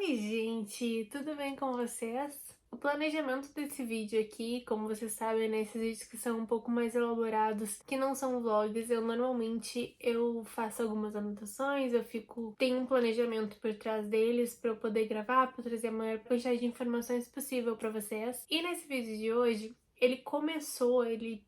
Oi, gente, tudo bem com vocês? O planejamento desse vídeo aqui, como vocês sabem, né, esses vídeos que são um pouco mais elaborados, que não são vlogs, eu faço algumas anotações, tenho um planejamento por trás deles para eu poder gravar, para trazer a maior quantidade de informações possível para vocês. E nesse vídeo de hoje,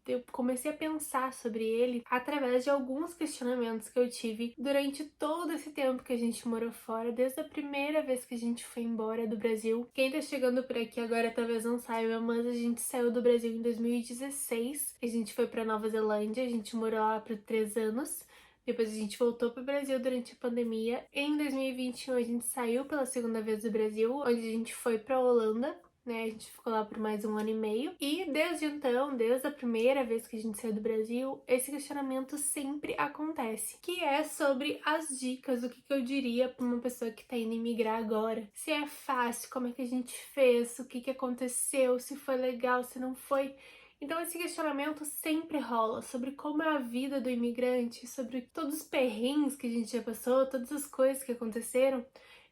eu comecei a pensar sobre ele através de alguns questionamentos que eu tive durante todo esse tempo que a gente morou fora, desde a primeira vez que a gente foi embora do Brasil. Quem tá chegando por aqui agora talvez não saiba, mas a gente saiu do Brasil em 2016. A gente foi pra Nova Zelândia, a gente morou lá por 3 anos. Depois a gente voltou pro Brasil durante a pandemia. Em 2021 a gente saiu pela segunda vez do Brasil, onde a gente foi pra Holanda, né? A gente ficou lá por mais 1 ano e meio. E desde então, desde a primeira vez que a gente saiu do Brasil, esse questionamento sempre acontece, que é sobre as dicas, o que eu diria para uma pessoa que tá indo imigrar agora. Se é fácil, como é que a gente fez, o que aconteceu, se foi legal, se não foi. Então esse questionamento sempre rola sobre como é a vida do imigrante, sobre todos os perrengues que a gente já passou, todas as coisas que aconteceram.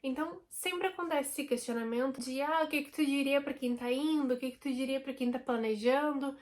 Então, sempre acontece esse questionamento de o que tu diria pra quem tá indo, o que tu diria pra quem tá planejando.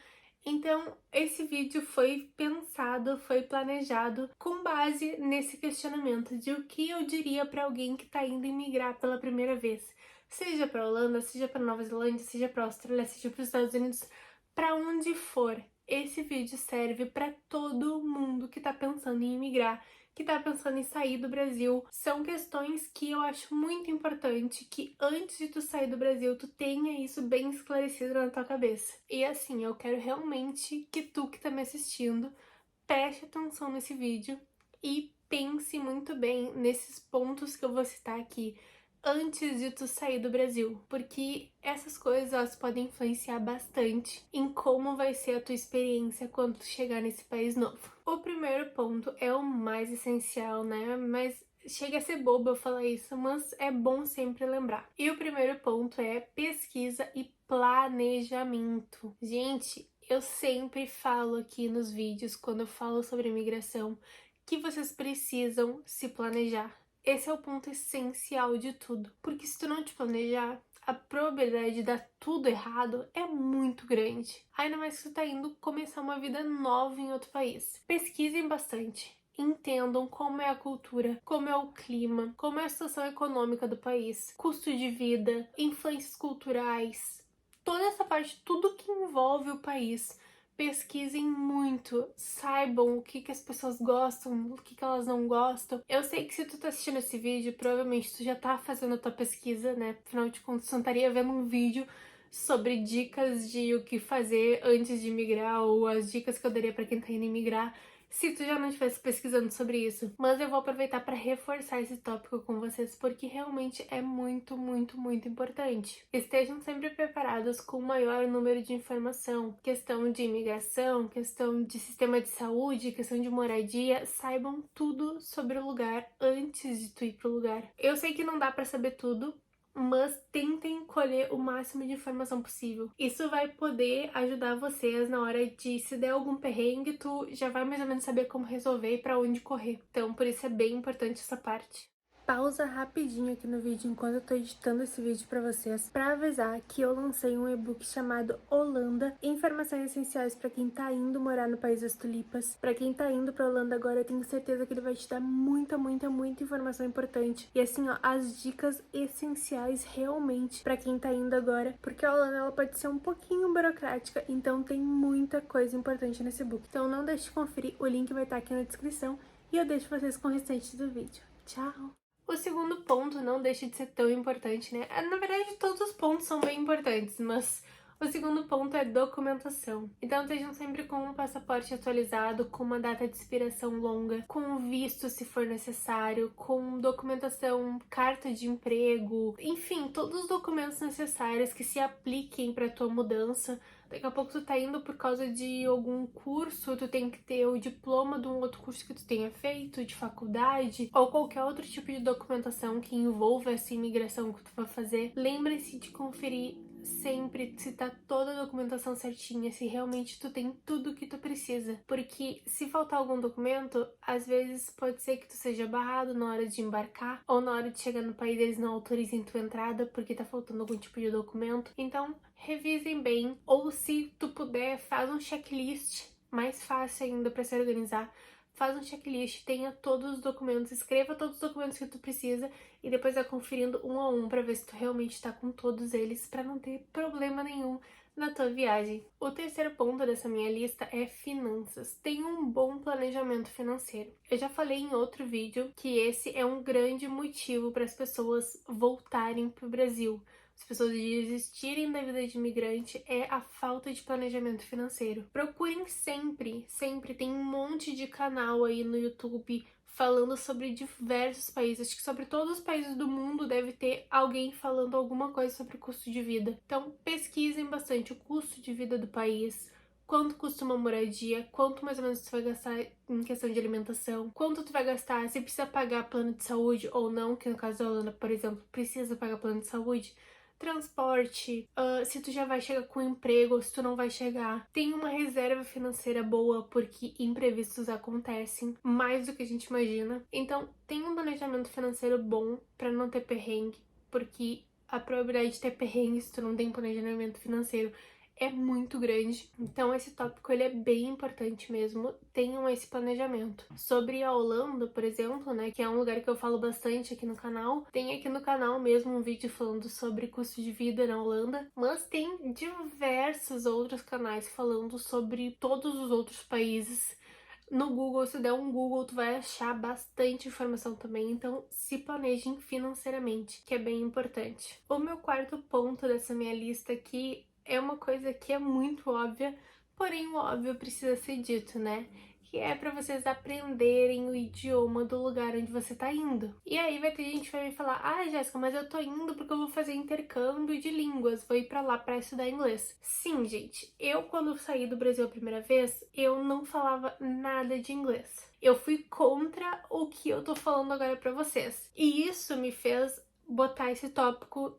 Então, esse vídeo foi pensado, foi planejado com base nesse questionamento de o que eu diria pra alguém que tá indo imigrar pela primeira vez. Seja pra Holanda, seja pra Nova Zelândia, seja pra Austrália, seja pros Estados Unidos, pra onde for. Esse vídeo serve pra todo mundo que tá pensando em imigrar, que tá pensando em sair do Brasil. São questões que eu acho muito importante que antes de tu sair do Brasil, tu tenha isso bem esclarecido na tua cabeça. E assim, eu quero realmente que tu que tá me assistindo preste atenção nesse vídeo e pense muito bem nesses pontos que eu vou citar aqui antes de tu sair do Brasil, porque essas coisas elas podem influenciar bastante em como vai ser a tua experiência quando tu chegar nesse país novo. O primeiro ponto é o mais essencial, né? Mas chega a ser bobo eu falar isso, mas é bom sempre lembrar. E o primeiro ponto é pesquisa e planejamento. Gente, eu sempre falo aqui nos vídeos, quando eu falo sobre imigração, que vocês precisam se planejar. Esse é o ponto essencial de tudo, porque se tu não te planejar, a probabilidade de dar tudo errado é muito grande. Ainda mais que tu tá indo começar uma vida nova em outro país. Pesquisem bastante. Entendam como é a cultura, como é o clima, como é a situação econômica do país, custo de vida, influências culturais, toda essa parte, tudo que envolve o país. Pesquisem muito, saibam o que as pessoas gostam, o que elas não gostam. Eu sei que se tu tá assistindo esse vídeo, provavelmente tu já tá fazendo a tua pesquisa, né? Afinal de contas, tu não estaria vendo um vídeo sobre dicas de o que fazer antes de migrar ou as dicas que eu daria pra quem tá indo imigrar, se tu já não estivesse pesquisando sobre isso. Mas eu vou aproveitar para reforçar esse tópico com vocês, porque realmente é muito, muito, muito importante. Estejam sempre preparados com o maior número de informação. Questão de imigração, questão de sistema de saúde, questão de moradia, saibam tudo sobre o lugar antes de tu ir pro lugar. Eu sei que não dá para saber tudo, mas tentem colher o máximo de informação possível. Isso vai poder ajudar vocês na hora de, se der algum perrengue, tu já vai mais ou menos saber como resolver e pra onde correr. Então, por isso é bem importante essa parte. Pausa rapidinho aqui no vídeo enquanto eu tô editando esse vídeo pra vocês, pra avisar que eu lancei um e-book chamado Holanda, informações essenciais pra quem tá indo morar no País das Tulipas. Pra quem tá indo pra Holanda agora, eu tenho certeza que ele vai te dar muita, muita, muita informação importante. E assim, ó, as dicas essenciais realmente pra quem tá indo agora, porque a Holanda ela pode ser um pouquinho burocrática, então tem muita coisa importante nesse e-book. Então não deixe de conferir, o link vai estar aqui na descrição e eu deixo vocês com o restante do vídeo. Tchau! O segundo ponto não deixa de ser tão importante, né? Na verdade, todos os pontos são bem importantes, mas o segundo ponto é documentação. Então, estejam sempre com um passaporte atualizado, com uma data de expiração longa, com visto se for necessário, com documentação, carta de emprego, enfim, todos os documentos necessários que se apliquem para tua mudança. Daqui a pouco tu tá indo por causa de algum curso, tu tem que ter o diploma de um outro curso que tu tenha feito, de faculdade, ou qualquer outro tipo de documentação que envolva essa imigração que tu vai fazer. Lembre-se de conferir sempre se tá toda a documentação certinha, se realmente tu tem tudo que tu precisa. Porque se faltar algum documento, às vezes pode ser que tu seja barrado na hora de embarcar, ou na hora de chegar no país eles não autorizem tua entrada porque tá faltando algum tipo de documento. Então, revisem bem, ou se tu puder, faz um checklist, mais fácil ainda para se organizar. Faz um checklist, tenha todos os documentos, escreva todos os documentos que tu precisa e depois vai conferindo um a um para ver se tu realmente tá com todos eles, para não ter problema nenhum na tua viagem. O terceiro ponto dessa minha lista é finanças. Tenha um bom planejamento financeiro. Eu já falei em outro vídeo que esse é um grande motivo para as pessoas voltarem pro Brasil. As pessoas desistirem da vida de imigrante é a falta de planejamento financeiro. Procurem sempre, sempre, tem um monte de canal aí no YouTube falando sobre diversos países. Acho que sobre todos os países do mundo deve ter alguém falando alguma coisa sobre o custo de vida. Então pesquisem bastante o custo de vida do país, quanto custa uma moradia, quanto mais ou menos tu vai gastar em questão de alimentação, quanto tu vai gastar, se precisa pagar plano de saúde ou não, que no caso da Holanda, por exemplo, precisa pagar plano de saúde, transporte, se tu já vai chegar com emprego ou se tu não vai chegar. Tem uma reserva financeira boa porque imprevistos acontecem mais do que a gente imagina. Então, tem um planejamento financeiro bom para não ter perrengue, porque a probabilidade de ter perrengue se tu não tem planejamento financeiro é muito grande. Então esse tópico ele é bem importante mesmo, tenham esse planejamento. Sobre a Holanda, por exemplo, né, que é um lugar que eu falo bastante aqui no canal, tem aqui no canal mesmo um vídeo falando sobre custo de vida na Holanda, mas tem diversos outros canais falando sobre todos os outros países. No Google, se der um Google, tu vai achar bastante informação também, então se planejem financeiramente, que é bem importante. O meu quarto ponto dessa minha lista aqui é uma coisa que é muito óbvia, porém o óbvio precisa ser dito, né? Que é para vocês aprenderem o idioma do lugar onde você tá indo. E aí vai ter gente que vai me falar: "Ah, Jéssica, mas eu tô indo porque eu vou fazer intercâmbio de línguas, vou ir para lá para estudar inglês". Sim, gente, eu quando saí do Brasil a primeira vez, eu não falava nada de inglês. Eu fui contra o que eu tô falando agora para vocês. E isso me fez botar esse tópico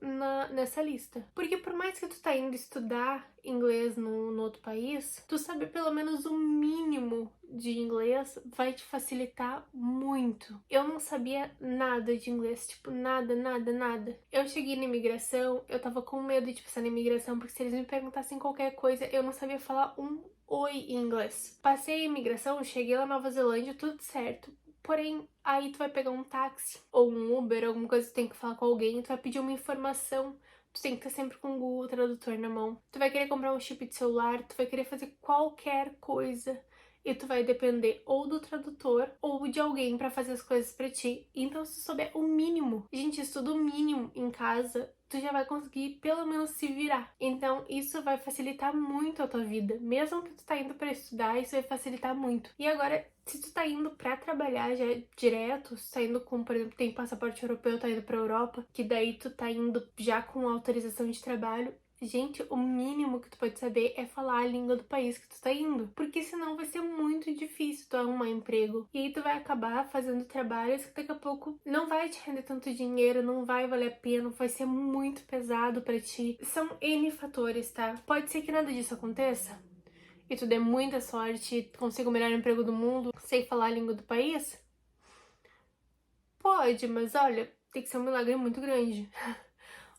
nessa lista. Porque por mais que tu tá indo estudar inglês no outro país, tu saber pelo menos o mínimo de inglês vai te facilitar muito. Eu não sabia nada de inglês, tipo, nada, nada, nada. Eu cheguei na imigração, eu tava com medo de passar na imigração, porque se eles me perguntassem qualquer coisa, eu não sabia falar um oi em inglês. Passei a imigração, cheguei lá na Nova Zelândia, tudo certo. Porém, aí tu vai pegar um táxi ou um Uber, alguma coisa que tu tem que falar com alguém, tu vai pedir uma informação, tu tem que estar sempre com o Google Tradutor na mão. Tu vai querer comprar um chip de celular, tu vai querer fazer qualquer coisa e tu vai depender ou do tradutor ou de alguém pra fazer as coisas pra ti. Então, se tu souber o mínimo, gente, estuda o mínimo em casa, tu já vai conseguir pelo menos se virar. Então, isso vai facilitar muito a tua vida. Mesmo que tu tá indo pra estudar, isso vai facilitar muito. E agora, se tu tá indo pra trabalhar já direto, se tu tá indo com, por exemplo, tem passaporte europeu, tá indo pra Europa, que daí tu tá indo já com autorização de trabalho, gente, o mínimo que tu pode saber é falar a língua do país que tu tá indo. Porque senão vai ser muito difícil tu arrumar emprego. E aí tu vai acabar fazendo trabalhos que daqui a pouco não vai te render tanto dinheiro, não vai valer a pena, vai ser muito pesado pra ti. São N fatores, tá? Pode ser que nada disso aconteça e tu dê muita sorte, consiga o melhor emprego do mundo sem falar a língua do país? Pode, mas olha, tem que ser um milagre muito grande.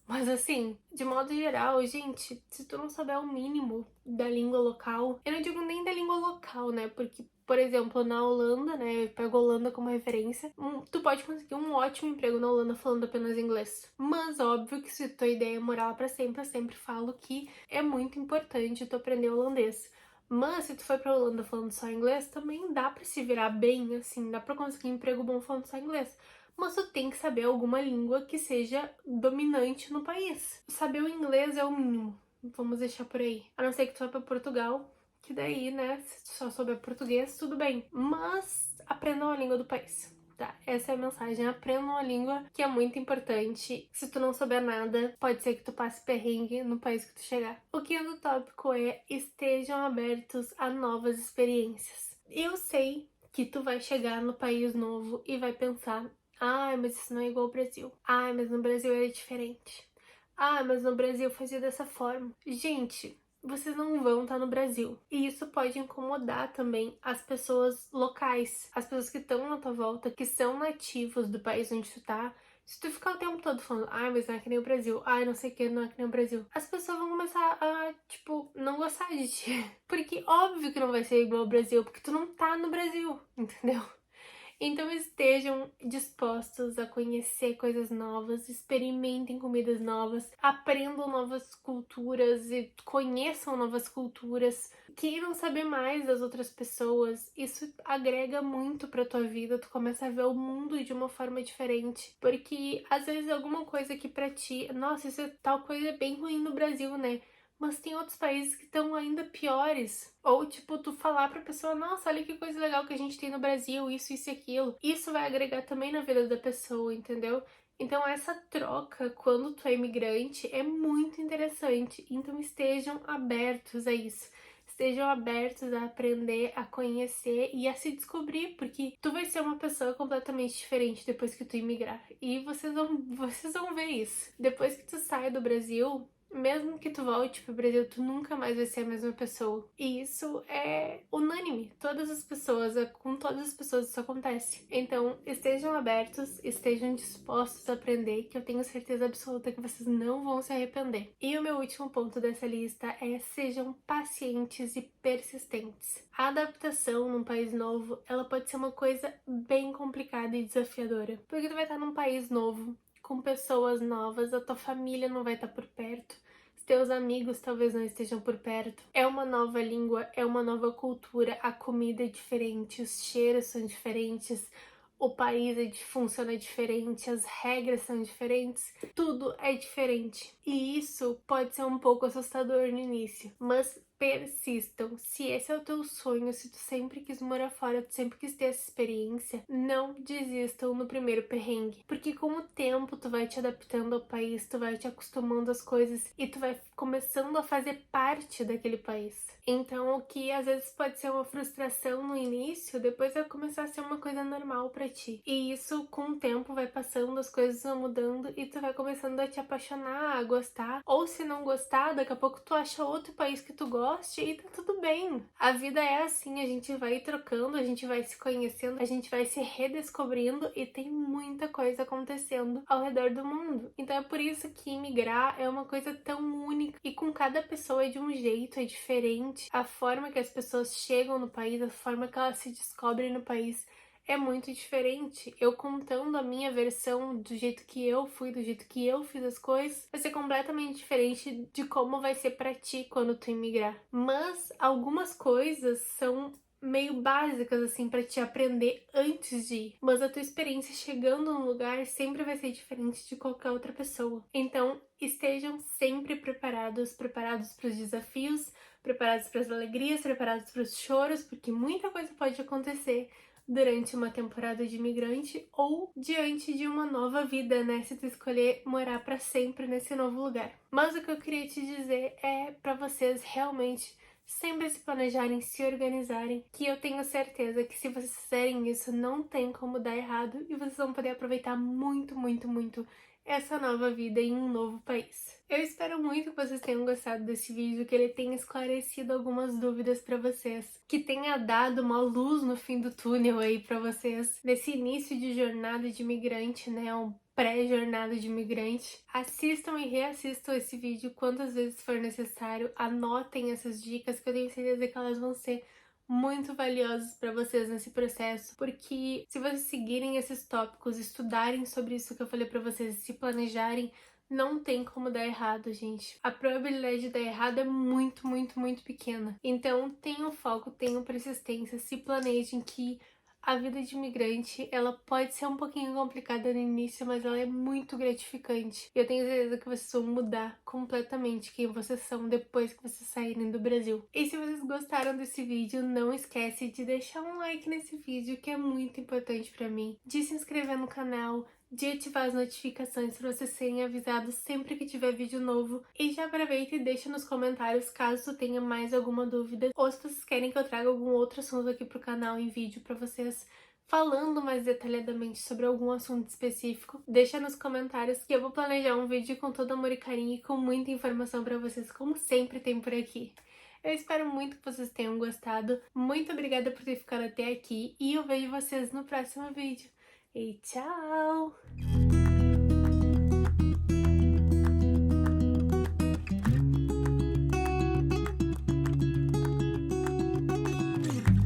Mas assim, de modo geral, gente, se tu não souber o mínimo da língua local, eu não digo nem da língua local, né? Porque, por exemplo, na Holanda, né? Eu pego a Holanda como referência, tu pode conseguir um ótimo emprego na Holanda falando apenas inglês. Mas óbvio que se tua ideia é morar lá pra sempre, eu sempre falo que é muito importante tu aprender holandês. Mas se tu for pra Holanda falando só inglês, também dá pra se virar bem, assim, dá pra conseguir um emprego bom falando só inglês. Mas tu tem que saber alguma língua que seja dominante no país. Saber o inglês é o mínimo, vamos deixar por aí. A não ser que tu vá pra Portugal, que daí, né, se tu só souber português, tudo bem. Mas aprendam a língua do país. Tá, essa é a mensagem, aprendam a língua, que é muito importante. Se tu não souber nada, pode ser que tu passe perrengue no país que tu chegar. O quinto tópico é: estejam abertos a novas experiências. Eu sei que tu vai chegar no país novo e vai pensar: ai, mas isso não é igual ao Brasil. Ai, mas no Brasil era diferente. Ah, mas no Brasil fazia dessa forma. Gente, vocês não vão estar no Brasil. E isso pode incomodar também as pessoas locais, as pessoas que estão na tua volta, que são nativos do país onde tu tá. Se tu ficar o tempo todo falando, ai, mas não é que nem o Brasil, ai, não sei o que, não é que nem o Brasil, as pessoas vão começar a, tipo, não gostar de ti. Porque óbvio que não vai ser igual ao Brasil, porque tu não tá no Brasil, entendeu? Então estejam dispostos a conhecer coisas novas, experimentem comidas novas, aprendam novas culturas e conheçam novas culturas. Queiram saber mais das outras pessoas. Isso agrega muito pra tua vida. Tu começa a ver o mundo de uma forma diferente. Porque às vezes alguma coisa que pra ti, nossa, isso é tal coisa é bem ruim no Brasil, né? Mas tem outros países que estão ainda piores. Ou, tipo, tu falar pra pessoa, nossa, olha que coisa legal que a gente tem no Brasil, isso e aquilo. Isso vai agregar também na vida da pessoa, entendeu? Então, essa troca, quando tu é imigrante, é muito interessante. Então, estejam abertos a isso. Estejam abertos a aprender, a conhecer e a se descobrir, porque tu vai ser uma pessoa completamente diferente depois que tu imigrar. E vocês vão ver isso. Depois que tu sai do Brasil, mesmo que tu volte pro Brasil, tu nunca mais vai ser a mesma pessoa. E isso é unânime. Todas as pessoas, com todas as pessoas isso acontece. Então, estejam abertos, estejam dispostos a aprender, que eu tenho certeza absoluta que vocês não vão se arrepender. E o meu último ponto dessa lista é: sejam pacientes e persistentes. A adaptação num país novo, ela pode ser uma coisa bem complicada e desafiadora. Porque tu vai estar num país novo, com pessoas novas, a tua família não vai estar por perto, os teus amigos talvez não estejam por perto. É uma nova língua, é uma nova cultura, a comida é diferente, os cheiros são diferentes, o país funciona diferente, as regras são diferentes, tudo é diferente. E isso pode ser um pouco assustador no início, mas persistam. Se esse é o teu sonho, se tu sempre quis morar fora, tu sempre quis ter essa experiência, não desistam no primeiro perrengue. Porque com o tempo tu vai te adaptando ao país, tu vai te acostumando às coisas e tu vai começando a fazer parte daquele país. Então, o que às vezes pode ser uma frustração no início, depois vai começar a ser uma coisa normal pra ti. E isso, com o tempo, vai passando, as coisas vão mudando e tu vai começando a te apaixonar, a gostar. Ou se não gostar, daqui a pouco tu acha outro país que tu goste e tá tudo bem. A vida é assim, a gente vai trocando, a gente vai se conhecendo, a gente vai se redescobrindo e tem muita coisa acontecendo ao redor do mundo. Então é por isso que imigrar é uma coisa tão única e com cada pessoa é de um jeito, é diferente. A forma que as pessoas chegam no país, a forma que elas se descobrem no país é muito diferente. Eu contando a minha versão do jeito que eu fui, do jeito que eu fiz as coisas, vai ser completamente diferente de como vai ser pra ti quando tu imigrar. Mas algumas coisas são meio básicas assim pra te aprender antes de ir, mas a tua experiência chegando no lugar sempre vai ser diferente de qualquer outra pessoa. Então, estejam sempre preparados para os desafios, preparados para as alegrias, preparados para os choros, porque muita coisa pode acontecer durante uma temporada de imigrante ou diante de uma nova vida, né? Se tu escolher morar para sempre nesse novo lugar. Mas o que eu queria te dizer é para vocês realmente sempre se planejarem, se organizarem, que eu tenho certeza que se vocês fizerem isso, não tem como dar errado e vocês vão poder aproveitar muito, muito, muito essa nova vida em um novo país. Eu espero muito que vocês tenham gostado desse vídeo, que ele tenha esclarecido algumas dúvidas para vocês, que tenha dado uma luz no fim do túnel aí para vocês, nesse início de jornada de imigrante, né, um pré-jornada de imigrante. Assistam e reassistam esse vídeo quantas vezes for necessário, anotem essas dicas que eu tenho certeza que elas vão ser muito valiosos para vocês nesse processo, porque se vocês seguirem esses tópicos, estudarem sobre isso que eu falei para vocês e se planejarem, não tem como dar errado, gente. A probabilidade de dar errado é muito, muito, muito pequena. Então, tenham foco, tenham persistência, se planejem que a vida de imigrante, ela pode ser um pouquinho complicada no início, mas ela é muito gratificante. E eu tenho certeza que vocês vão mudar completamente quem vocês são depois que vocês saírem do Brasil. E se vocês gostaram desse vídeo, não esquece de deixar um like nesse vídeo, que é muito importante pra mim, de se inscrever no canal, de ativar as notificações para vocês serem avisados sempre que tiver vídeo novo. E já aproveita e deixa nos comentários caso tu tenha mais alguma dúvida ou se vocês querem que eu traga algum outro assunto aqui pro canal em vídeo para vocês falando mais detalhadamente sobre algum assunto específico, deixa nos comentários que eu vou planejar um vídeo com todo amor e carinho e com muita informação pra vocês, como sempre tem por aqui. Eu espero muito que vocês tenham gostado, muito obrigada por ter ficado até aqui e eu vejo vocês no próximo vídeo. E tchau!